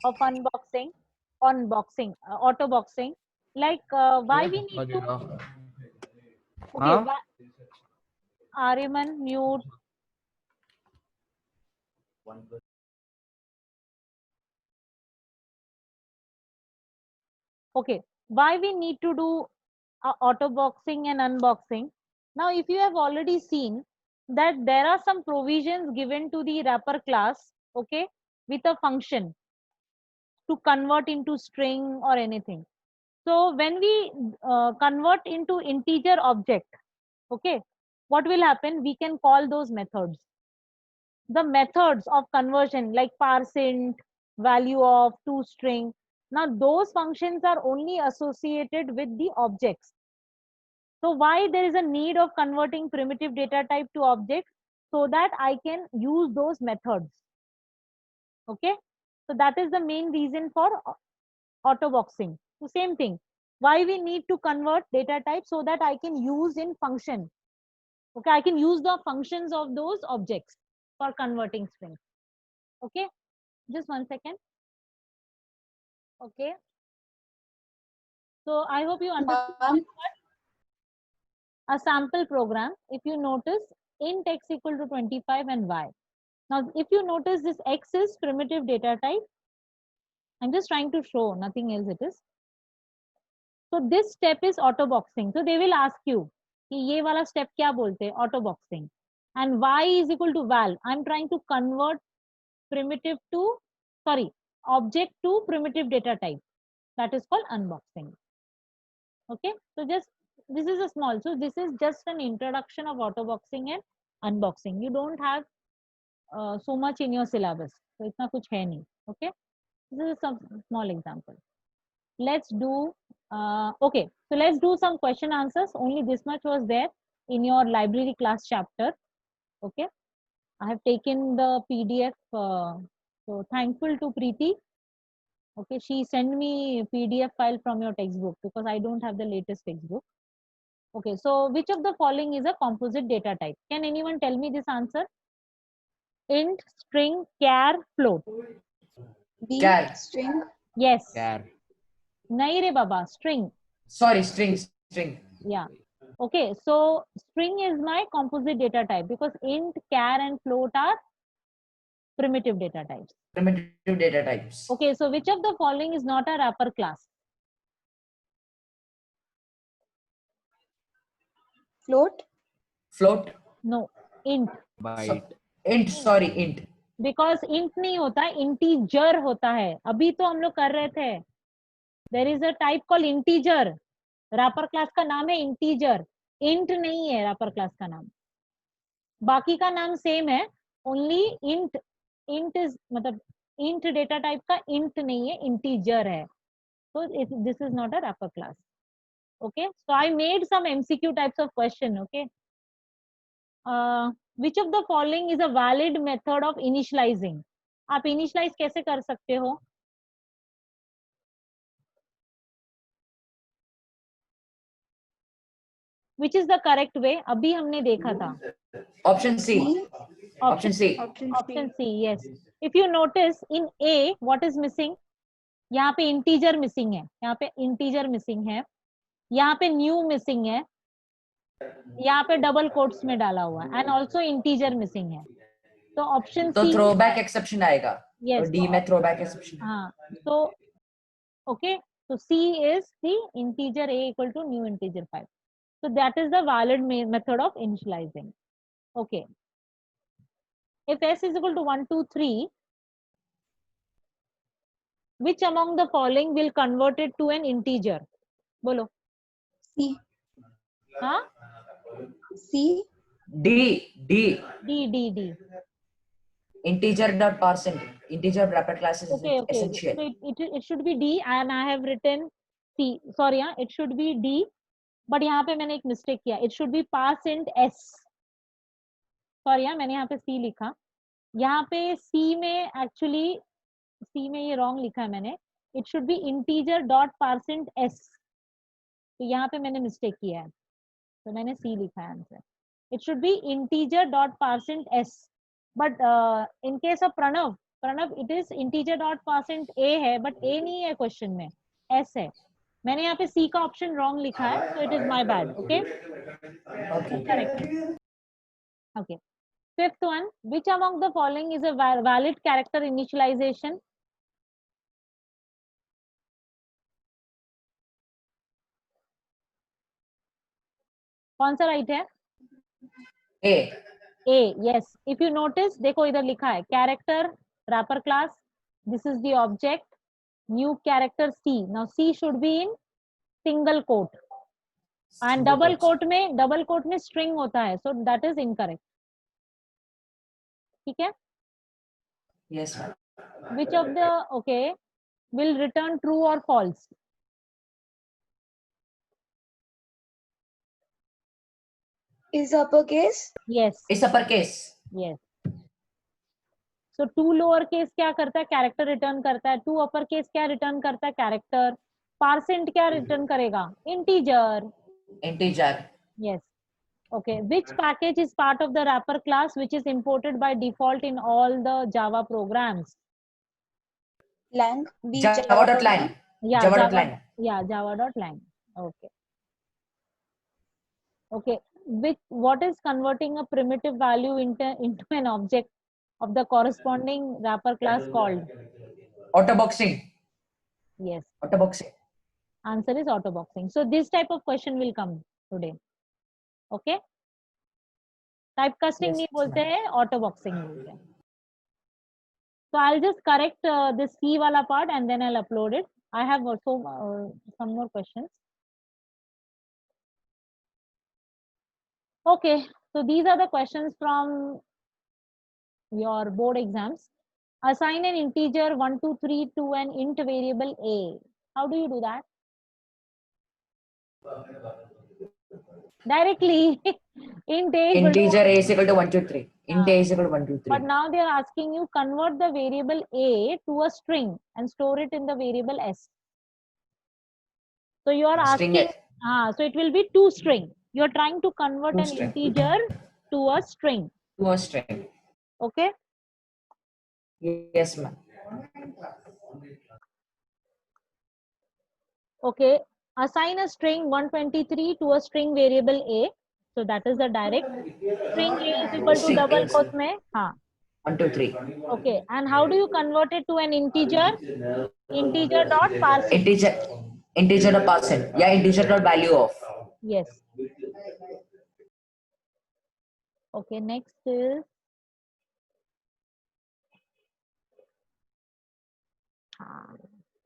of auto boxing, like why we need to, okay, हाँ Ariman mute. Okay, why we need to do auto boxing and unboxing? Now, if you have already seen that there are some provisions given to the wrapper class, okay, with a function to convert into string or anything. So when we convert into integer object, okay, what will happen? We can call those methods. The methods of conversion like parseInt, value of, toString. Now those functions are only associated with the objects. So why there is a need of converting primitive data type to objects? So that I can use those methods. Okay. So that is the main reason for auto boxing. So same thing. Why we need to convert data type? So that I can use in function. Okay. I can use the functions of those objects for converting strings. Okay. Just 1 second. Okay. So I hope you understood a sample program. If you notice, int x equal to 25 and y. Now, if you notice, this x is primitive data type. I'm just trying to show, nothing else it is. So this step is auto boxing. So they will ask you, कि ये वाला step क्या बोलते हैं? Auto boxing. And y is equal to val. I'm trying to convert primitive to, sorry, object to primitive data type. That is called unboxing. Okay, so just this is a small, so this is just an introduction of auto boxing and unboxing. You don't have so much in your syllabus, so itna kuch hai nahi. Okay, this is some small example. Let's do okay, so let's do some question answers. Only this much was there in your library class chapter. Okay, I have taken the PDF, so thankful to Preeti. Okay, she sent me PDF file from your textbook because I don't have the latest textbook. Okay, so which of the following is a composite data type? Can anyone tell me this answer? Int, string, char, float. Char. String. Yes. Char. Nahi re baba, string. Sorry, string. Yeah. Okay, so string is my composite data type because int, char and float are primitive data types. Primitive data types. Okay, so which of the following is not a wrapper class? Float. Float. No, int. Byte. Int, sorry, int. Because int नहीं होता, integer होता है. अभी तो हम लोग कर रहे थे. There is a type called integer. Wrapper class का नाम है integer. Int नहीं है wrapper class का नाम. बाकी का नाम same है. Only int is मतलब int data type का int नहीं है, integer है. So this is not a wrapper class. Okay, so I made some MCQ types of question. Okay, which of the following is a valid method of initializing? आप initialize कैसे कर सकते हो? Which is the correct way? अभी हमने देखा था. Option C. Option C. Option C, yes. If you notice in A, what is missing? यहाँ पे integer missing है. यहाँ पे integer missing है. यहाँ पे new missing है. यहाँ पे double quotes में डाला हुआ है. And also integer missing है. तो option तो C. throwback exception आएगा. Yes. D में throwback exception. हाँ. So okay. So C is the integer A equal to new integer 5. So that is the valid method of initializing. Okay. If S is equal to 1, 2, 3, which among the following will convert it to an integer? Bolo. C. Huh? C. D. Integer dot parseInt. Integer wrapper class is essential. So it should be D and I have written C. Sorry, it should be D. But यहाँ पे मैंने एक mistake किया. It should be parseInt S. Sorry, मैंने यहाँ पे C लिखा. यहाँ पे C में actually C में ये wrong लिखा है मैंने. It should be integer dot parseInt S. तो यहाँ पे मैंने mistake किया है. तो मैंने C लिखा है answer. It should be integer dot parseInt S. But in case of Pranav Pranav it is integer dot percent A है, बट ए नहीं है क्वेश्चन में, एस है. मैंने यहाँ पे सी का ऑप्शन रॉन्ग लिखा है, so it is my bad. Okay, correct. Okay, fifth one, which among the following is a valid character initialization? कौन सा राइट है? A. A, yes. If you notice, देखो इधर लिखा है character wrapper class, this is the object, new character C. Now C should be in single quote and double quote में string होता है, so that is incorrect. ठीक है? Yes, ma'am. Which of the okay will return true or false? Is uppercase? Yes. It's uppercase. Yes. So to lower case क्या करता है? Character return करता है. टू अपर केस क्या रिटर्न करता है? कैरेक्टर. परसेंट क्या रिटर्न करेगा? Integer. Integer. Yes. Okay. Which package is part of the wrapper class which is imported by default in all the Java programs? Lang. B. Java.lang. Yeah. Java.lang. Yeah. Java.lang. Okay. Okay. What is converting a primitive value into an object of the corresponding wrapper class called? Autoboxing. Yes. Autoboxing. Answer is autoboxing. So this type of question will come today. Okay. Typecasting Yes, नहीं बोलते ma'am. हैं, autoboxing बोलते हैं. So I'll just correct this C वाला part and then I'll upload it. I have also some more questions. Okay. So these are the questions from your board exams. Assign an integer 1, 2, 3 to an int variable A. How do you do that? Directly. Int A is equal to Integer A is equal to 1, 2, 3. Int Ah. A is equal to 1, 2, 3. But now they are asking you convert the variable A to a string and store it in the variable S. So you are String asking, so it will be two string. You are trying to convert Two an string. integer to a string. To a string. Okay. Yes, ma'am. Okay. Assign a string 123 to a string variable A. So that is the direct. String A is equal to String double A. quote में. हाँ. 1, 2, 3. Okay. And how do you convert it to an integer? Integer dot parse. Integer dot parse. Yeah, integer dot value of. Yes. Okay. Next is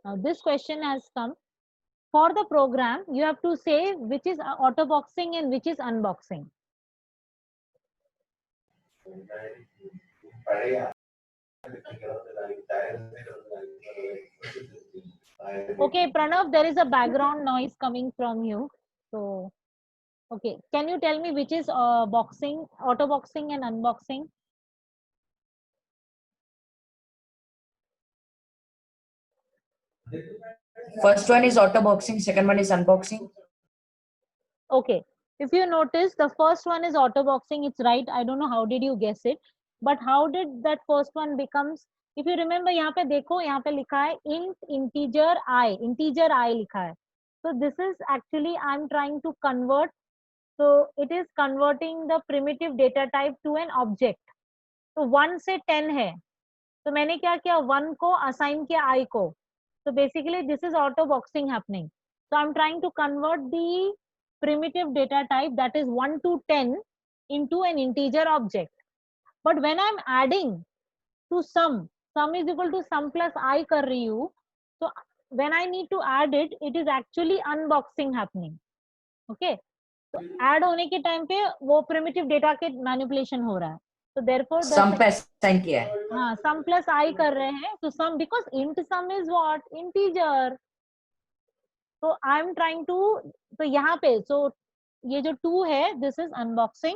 now this question has come. For the program, you have to say which is autoboxing and which is unboxing. Okay, Pranav, there is a background noise coming from you. So, okay, can you tell me which is boxing, autoboxing and unboxing? First one is autoboxing, second one is unboxing. Okay, if you notice, the first one is autoboxing. It's right. I don't know how did you guess it, but how did that first one becomes? If you remember, यहाँ पे देखो, यहाँ पे लिखा है int integer I लिखा है. So this is actually I'm trying to convert. So it is converting the primitive data type to an object. तो 1 से 10 है, तो मैंने क्या किया, 1 को assign किया I को. So basically this is auto boxing happening. So I'm trying to convert the primitive data type, that is 1 to 10, into an integer object. But when I'm adding to sum is equal to sum plus I कर रही हूँ, so when I need to add it, it is actually unboxing happening. Okay. तो add होने के time पे वो primitive data के manipulation हो रहा है. So therefore Sum पे assign किया है. हाँ, sum plus I कर रहे हैं. So sum, because int sum is what? Integer. So I'm trying to, तो यहाँ पे, so ये जो 2 है, this is unboxing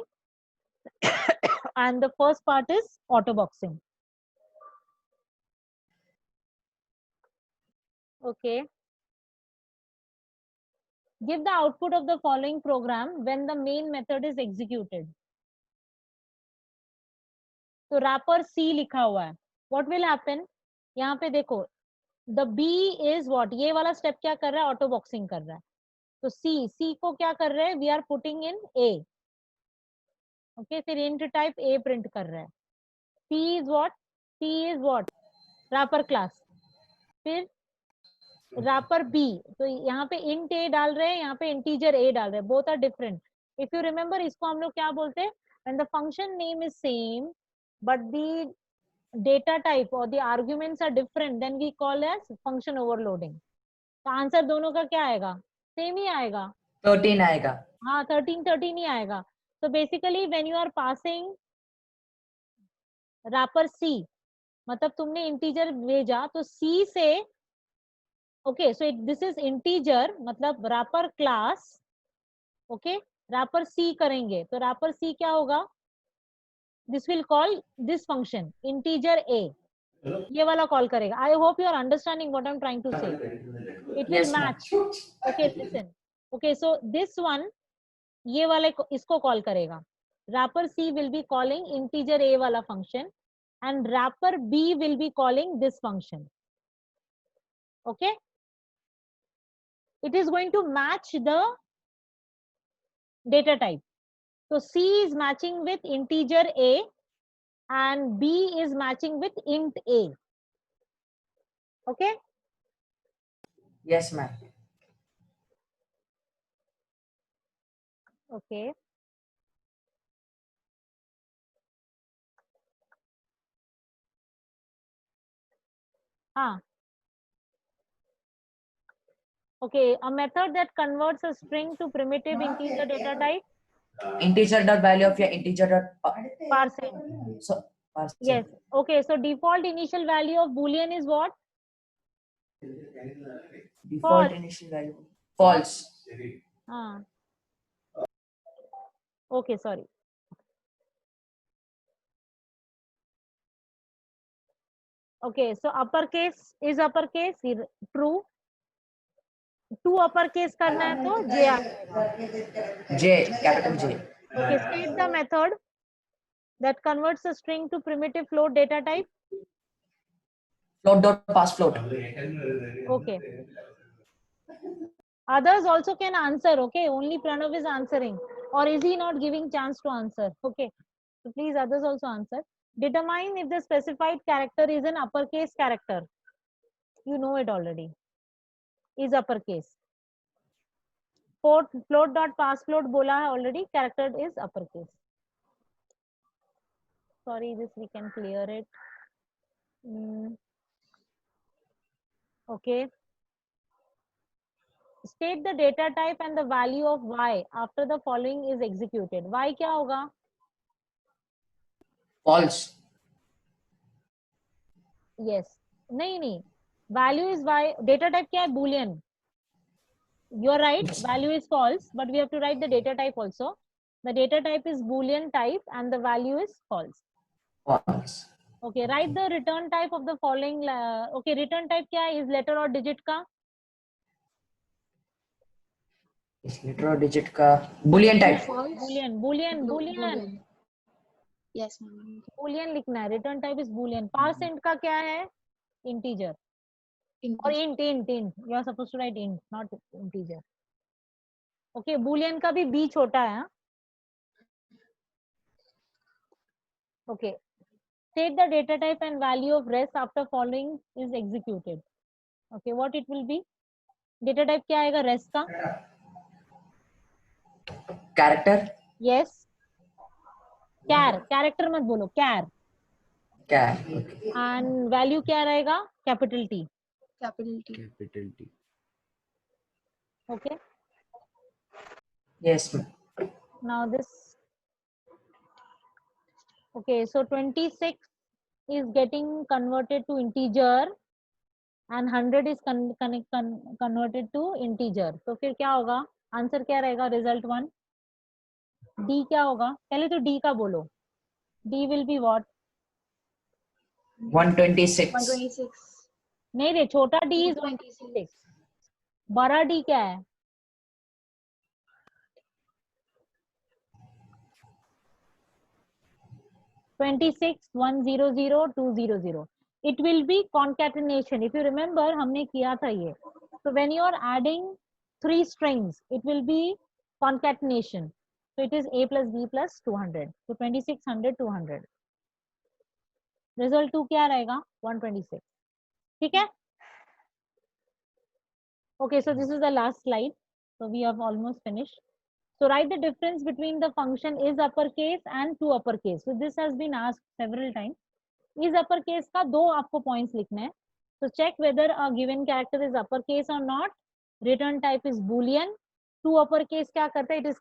and the first part is autoboxing. Okay. Give the output of the following program when the main method is executed. तो wrapper C लिखा हुआ है. what will happen, यहाँ पे देखो the B is what, ये वाला step क्या कर रहा है, ऑटो बॉक्सिंग कर रहा है, तो C को क्या कर रहे हैं, we are putting in A, okay, फिर int टाइप A प्रिंट कर रहा है, P is what wrapper class, फिर रैपर B, तो यहाँ पे int A डाल रहे हैं, यहाँ पे इंटीजर A डाल रहे हैं, both are different, if you remember इसको हम लोग क्या बोलते हैं, when the function name is same but the data type or the arguments are different, then we call as function overloading. तो आंसर दोनों का क्या आएगा, सेम ही आएगा, 13 आएगा. हाँ 13 ही आएगा. तो basically when you are passing wrapper C, मतलब तुमने इंटीजर भेजा तो C से, okay, so this is integer, मतलब wrapper class, okay, wrapper C करेंगे, तो रैपर C क्या होगा, this will call this function integer A, ये वाला कॉल करेगा. I hope you are understanding what I am trying to say. It will Yes, ma'am. Match, okay, listen, okay, so this one, ये वाले इसको call करेगा, wrapper C will be calling integer A वाला function and wrapper B will be calling this function, okay, it is going to match the data type, so C is matching with integer A and B is matching with int A, okay. Yes, ma'am. Okay. Ah. Okay, a method that converts a string to primitive integer data type. Integer dot value of your integer dot Parsing. so parsing. Yes. Okay, so default initial value of Boolean is what? Default False. initial value false. Ah. Okay, sorry. Okay, so uppercase is uppercase, true. Two uppercase करना है तो J आएगा. J, capital J. Okay, state the method that converts a string to primitive float data type. Float dot pass float. Okay. Others also can answer, okay? Only Pranav is answering. Or is he not giving chance to answer? Okay. So please others also answer. Determine if the specified character is an uppercase character. You know it already. Is uppercase. Float dot pass float bola hai already. Character is uppercase. Sorry, this we can clear it. Okay. State the data type and the value of y after the following is executed. Y क्या होगा? False. Yes. नहीं. Value is y. Data type क्या है? Boolean. You are right. Value is false, but we have to write the data type also. The data type is Boolean type and the value is false. False. Okay. Write the return type of the following. Okay. Return type क्या है? Is letter or digit का? Is letter or digit ka Boolean type. False. Boolean. Yes, ma'am. Boolean लिखना है. Return type is Boolean. Parseint का क्या है? Integer. Or int. You are supposed to write int, not integer. Okay. Boolean का भी b छोटा है. Okay. State the data type and value of rest after following is executed. Okay. What it will be? Data type क्या आएगा rest का? Character. Yes. Character मत बोलो. Char. Okay. And value क्या रहेगा? Capital T. Capital T. Capital T. Okay. Yes, ma'am. Now this. Okay. So 26 is getting converted to integer and 100 is converted to integer. तो फिर क्या होगा? Answer क्या रहेगा? Result 1. D क्या होगा? पहले तो D का बोलो. D will be what? 126. 126. नहीं रे, छोटा D is 126. बड़ा D क्या है? (26) 100 200. it will be concatenation. If you remember, हमने किया था ये. So when you are adding 3 strings, it will be concatenation. So it is a plus b plus 200. So 2600 200. Result 2 क्या रहेगा? 126. ठीक है? Okay, so this is the last slide. So we have almost finished. So write the difference between the function is uppercase and to uppercase. So this has been asked several times. Is uppercase का 2 आपको points लिखने हैं. So check whether a given character is uppercase or not. Return type is boolean. To uppercase क्या करता है? It is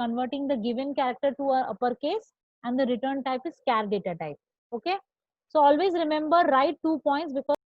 converting the given character to a uppercase, and the return type is char data type. Okay. So always remember, write 2 points because